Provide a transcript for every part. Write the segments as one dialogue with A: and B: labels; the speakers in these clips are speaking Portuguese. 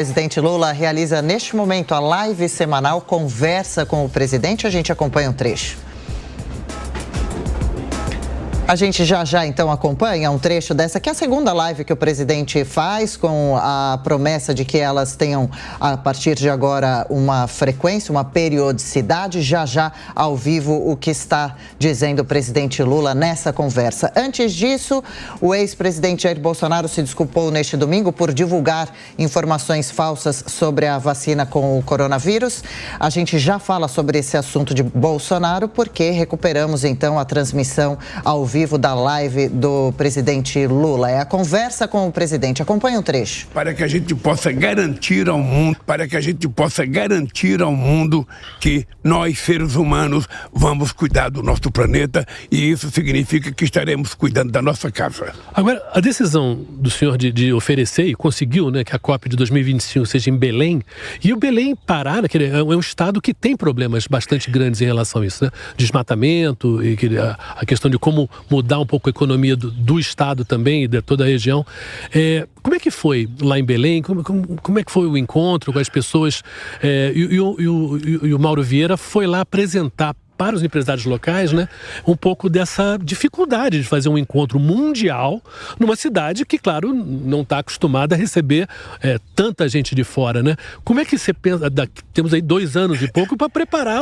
A: O presidente Lula realiza neste momento a live semanal Conversa com o Presidente. A gente acompanha um trecho. A gente já então acompanha um trecho dessa, que é a segunda live que o presidente faz, com a promessa de que elas tenham, a partir de agora, uma frequência, uma periodicidade. Já ao vivo, o que está dizendo o presidente Lula nessa conversa. Antes disso, o ex-presidente Jair Bolsonaro se desculpou neste domingo por divulgar informações falsas sobre a vacina com o coronavírus. A gente já fala sobre esse assunto de Bolsonaro, porque recuperamos então a transmissão ao vivo da live do presidente Lula. É a conversa com o presidente. Acompanhe um trecho.
B: Para que a gente possa garantir ao mundo, que nós, seres humanos, vamos cuidar do nosso planeta, e isso significa que estaremos cuidando da nossa casa.
C: Agora, a decisão do senhor de oferecer, e conseguiu, né, que a COP de 2025 seja em Belém, e o Belém, Pará, é um estado que tem problemas bastante grandes em relação a isso, né? Desmatamento, e a questão de como mudar um pouco a economia do estado também e de toda a região. Como é que foi lá em Belém? Como é que foi o encontro com as pessoas? E o Mauro Vieira foi lá apresentar para os empresários locais, né, um pouco dessa dificuldade de fazer um encontro mundial numa cidade que, claro, não está acostumada a receber tanta gente de fora, né? Como é que você pensa? Temos aí 2 anos e pouco para preparar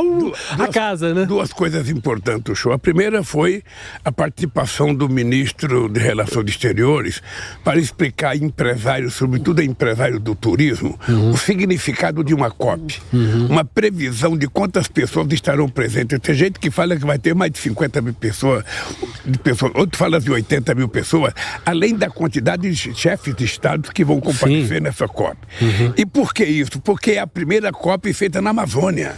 C: a casa, né?
B: Duas coisas importantes, show. A primeira foi a participação do ministro de Relações Exteriores para explicar a empresários, sobretudo a empresário do turismo, o significado de uma COP. Uma previsão de quantas pessoas estarão presentes. Tem gente que fala que vai ter mais de 50 mil pessoas, outro fala de 80 mil pessoas, além da quantidade de chefes de estados que vão comparecer nessa COP. E por que isso? Porque é a primeira COP feita na Amazônia.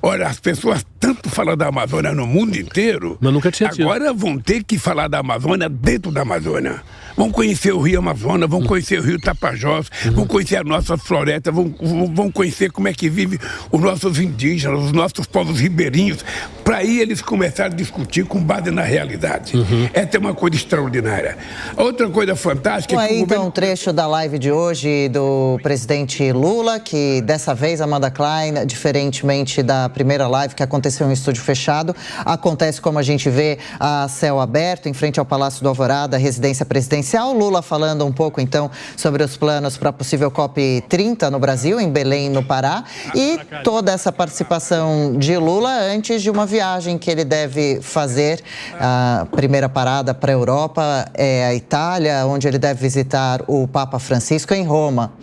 B: Olha, as pessoas tanto falam da Amazônia no mundo inteiro,
C: mas nunca tinha
B: agora vão ter que falar da Amazônia dentro da Amazônia. Vão conhecer o Rio Amazonas, vão conhecer o Rio Tapajós, vão conhecer a nossa floresta, vão conhecer como é que vive os nossos indígenas, os nossos povos ribeirinhos, para aí eles começarem a discutir com base na realidade. Essa é uma coisa extraordinária. Outra coisa fantástica...
A: Bom, aí então um trecho da live de hoje do presidente Lula, que dessa vez, Amanda Klein, diferentemente da primeira live que aconteceu em estúdio fechado, acontece, como a gente vê, a céu aberto, em frente ao Palácio do Alvorada, residência presidencial. Lula falando um pouco, então, sobre os planos para a possível COP30 no Brasil, em Belém, no Pará, e toda essa participação de Lula antes de uma viagem que ele deve fazer. A primeira parada para a Europa é a Itália, onde ele deve visitar o Papa Francisco em Roma.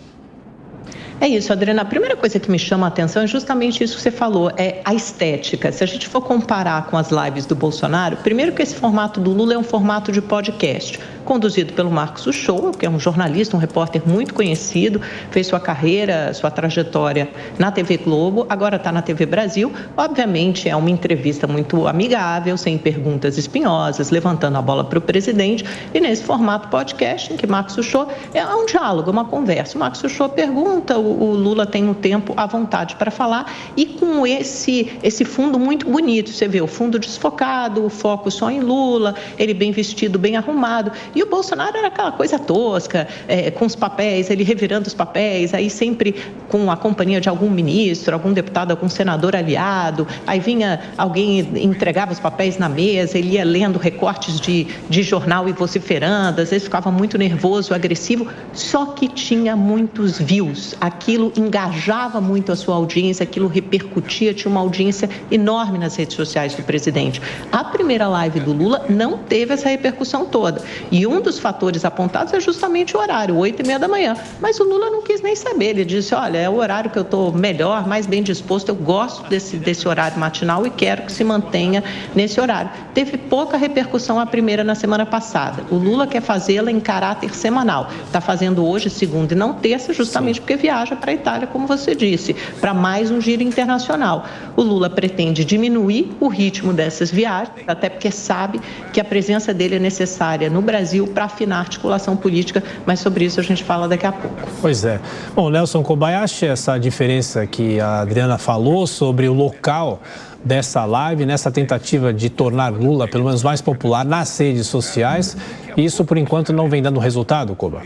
D: É isso, Adriana. A primeira coisa que me chama a atenção é justamente isso que você falou, é a estética. Se a gente for comparar com as lives do Bolsonaro, primeiro que esse formato do Lula é um formato de podcast, conduzido pelo Marcos Uchoa, que é um jornalista, um repórter muito conhecido, fez sua carreira, sua trajetória na TV Globo, agora está na TV Brasil. Obviamente é uma entrevista muito amigável, sem perguntas espinhosas, levantando a bola para o presidente, e nesse formato podcast, em que Marcos Uchoa é um diálogo, uma conversa. O Marcos Uchoa pergunta, o Lula tem um tempo à vontade para falar, e com esse fundo muito bonito, você vê o fundo desfocado, o foco só em Lula, ele bem vestido, bem arrumado, e o Bolsonaro era aquela coisa tosca, com os papéis, ele revirando os papéis, aí sempre com a companhia de algum ministro, algum deputado, algum senador aliado, aí vinha alguém, entregava os papéis na mesa, ele ia lendo recortes de jornal e vociferando, às vezes ficava muito nervoso, agressivo, só que tinha muitos views. Aquilo engajava muito a sua audiência, aquilo repercutia, tinha uma audiência enorme nas redes sociais do presidente. A primeira live do Lula não teve essa repercussão toda. E um dos fatores apontados é justamente o horário, 8h30 da manhã. Mas o Lula não quis nem saber. Ele disse, olha, é o horário que eu estou melhor, mais bem disposto, eu gosto desse horário matinal e quero que se mantenha nesse horário. Teve pouca repercussão a primeira na semana passada. O Lula quer fazê-la em caráter semanal. Está fazendo hoje, segunda e não terça, justamente porque viaja para a Itália, como você disse, para mais um giro internacional. O Lula pretende diminuir o ritmo dessas viagens, até porque sabe que a presença dele é necessária no Brasil para afinar a articulação política, mas sobre isso a gente fala daqui a pouco.
E: Pois é. Bom, Nelson Kobayashi, essa diferença que a Adriana falou sobre o local dessa live, nessa tentativa de tornar Lula, pelo menos, mais popular nas redes sociais, isso, por enquanto, não vem dando resultado, Koba?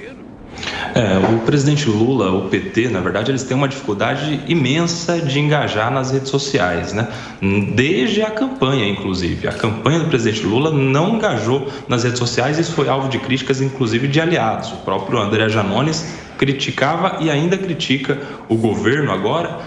F: O presidente Lula, o PT, na verdade, eles têm uma dificuldade imensa de engajar nas redes sociais, né? Desde a campanha, inclusive. A campanha do presidente Lula não engajou nas redes sociais e isso foi alvo de críticas, inclusive, de aliados. O próprio André Janones criticava e ainda critica o governo agora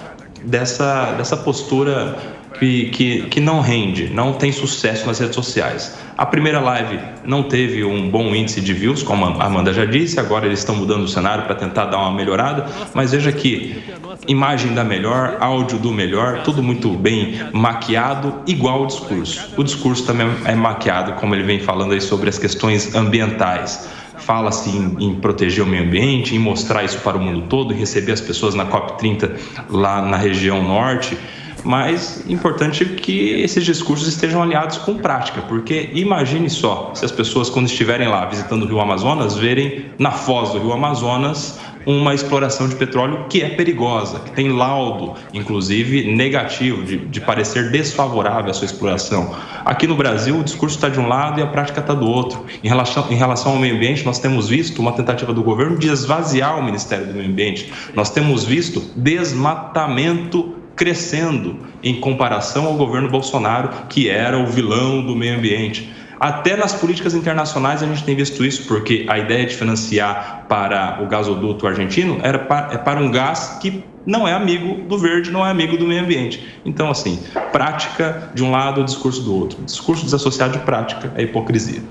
F: dessa postura que não rende, não tem sucesso nas redes sociais. A primeira live não teve um bom índice de views, como a Amanda já disse, agora eles estão mudando o cenário para tentar dar uma melhorada, mas veja que imagem da melhor, áudio do melhor, tudo muito bem maquiado, igual ao discurso. O discurso também é maquiado, como ele vem falando aí sobre as questões ambientais. Fala-se em proteger o meio ambiente, em mostrar isso para o mundo todo, em receber as pessoas na COP30 lá na região norte. Mas importante que esses discursos estejam aliados com prática, porque imagine só se as pessoas, quando estiverem lá visitando o Rio Amazonas, verem na foz do Rio Amazonas uma exploração de petróleo que é perigosa, que tem laudo, inclusive, negativo, de parecer desfavorável à sua exploração. Aqui no Brasil, o discurso está de um lado e a prática está do outro. Em relação ao meio ambiente, nós temos visto uma tentativa do governo de esvaziar o Ministério do Meio Ambiente. Nós temos visto desmatamento crescendo em comparação ao governo Bolsonaro, que era o vilão do meio ambiente. Até nas políticas internacionais a gente tem visto isso, porque a ideia de financiar para o gasoduto argentino é para um gás que não é amigo do verde, não é amigo do meio ambiente. Então, assim, prática de um lado, discurso do outro. Discurso desassociado de prática é hipocrisia.